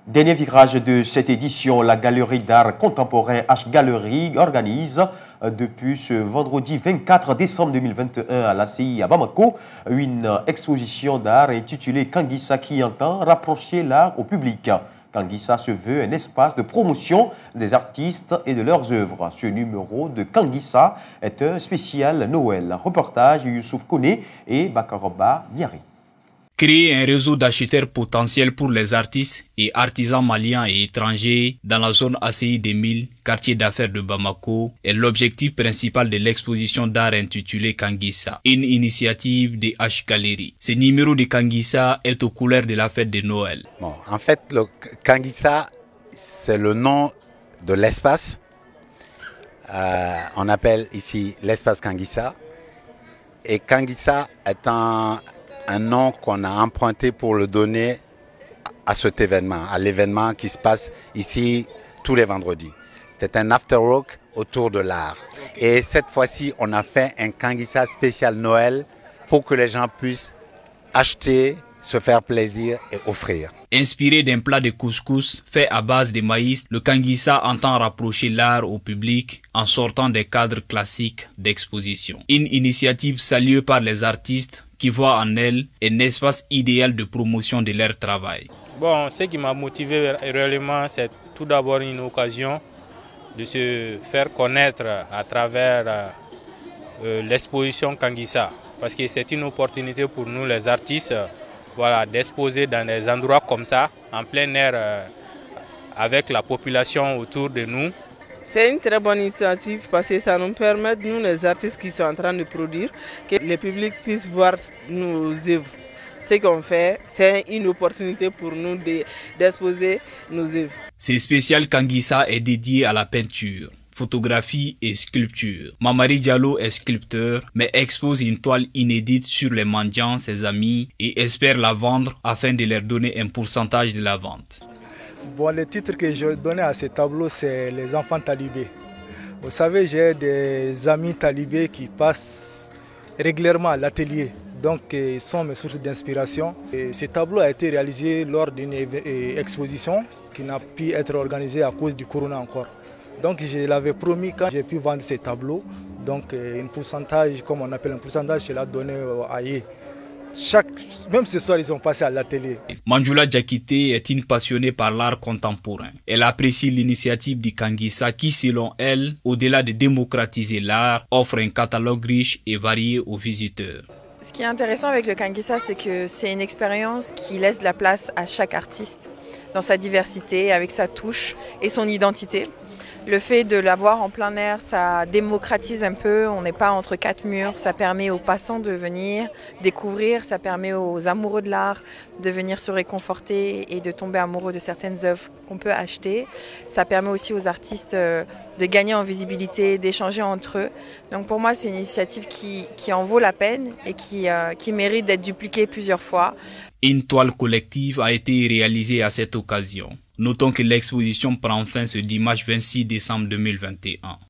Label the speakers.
Speaker 1: Dernier virage de cette édition, la Galerie d'art contemporain H Gallery organise depuis ce vendredi 24 décembre 2021 à l'ACI à Bamako une exposition d'art intitulée Kangissa qui entend rapprocher l'art au public. Kangissa se veut un espace de promotion des artistes et de leurs œuvres. Ce numéro de Kangissa est un spécial Noël. Reportage Youssouf Kone et Bakaroba Niari.
Speaker 2: Créer un réseau d'acheteurs potentiels pour les artistes et artisans maliens et étrangers dans la zone ACI 2000, quartier d'affaires de Bamako, est l'objectif principal de l'exposition d'art intitulée Kangissa, une initiative de H Gallery. Ce numéro de Kangissa est aux couleurs de la fête de Noël.
Speaker 3: Bon, en fait, le Kangissa, c'est le nom de l'espace. On appelle ici l'espace Kangissa. Et Kangissa est un nom qu'on a emprunté pour le donner à cet événement, à l'événement qui se passe ici tous les vendredis. C'est un after-work autour de l'art. Et cette fois-ci, on a fait un Kangissa spécial Noël pour que les gens puissent acheter, se faire plaisir et offrir.
Speaker 2: Inspiré d'un plat de couscous fait à base de maïs, le Kangissa entend rapprocher l'art au public en sortant des cadres classiques d'exposition. Une initiative saluée par les artistes qui voient en elle un espace idéal de promotion de leur travail.
Speaker 4: Bon, ce qui m'a motivé réellement, c'est tout d'abord une occasion de se faire connaître à travers l'exposition Kangissa. Parce que c'est une opportunité pour nous les artistes, voilà, d'exposer dans des endroits comme ça, en plein air, avec la population autour de nous.
Speaker 5: C'est une très bonne initiative parce que ça nous permet, nous les artistes qui sont en train de produire, que le public puisse voir nos œuvres. Ce qu'on fait, c'est une opportunité pour nous d'exposer nos œuvres.
Speaker 2: Ce spécial Kangissa est dédié à la peinture, photographie et sculpture. Mamari Diallo est sculpteur, mais expose une toile inédite sur les mendiants, ses amis, et espère la vendre afin de leur donner un pourcentage de la vente.
Speaker 6: Bon, le titre que je donnais à ce tableau, c'est Les enfants talibés. Vous savez, j'ai des amis talibés qui passent régulièrement à l'atelier. Donc, ils sont mes sources d'inspiration. Ce tableau a été réalisé lors d'une exposition qui n'a pu être organisée à cause du corona encore. Donc, je l'avais promis quand j'ai pu vendre ces tableaux. Donc, un pourcentage, comme on appelle un pourcentage, je l'ai donné à Yé. Même ce soir, ils ont passé à l'atelier.
Speaker 2: Manjula Diakite est une passionnée par l'art contemporain. Elle apprécie l'initiative du Kangissa qui, selon elle, au-delà de démocratiser l'art, offre un catalogue riche et varié aux visiteurs.
Speaker 7: Ce qui est intéressant avec le Kangissa, c'est que c'est une expérience qui laisse de la place à chaque artiste, dans sa diversité, avec sa touche et son identité. Le fait de l'avoir en plein air, ça démocratise un peu, on n'est pas entre quatre murs, ça permet aux passants de venir découvrir, ça permet aux amoureux de l'art de venir se réconforter et de tomber amoureux de certaines œuvres qu'on peut acheter. Ça permet aussi aux artistes de gagner en visibilité, d'échanger entre eux. Donc pour moi, c'est une initiative qui en vaut la peine et qui mérite d'être dupliquée plusieurs fois.
Speaker 2: Une toile collective a été réalisée à cette occasion. Notons que l'exposition prend fin ce dimanche 26 décembre 2021.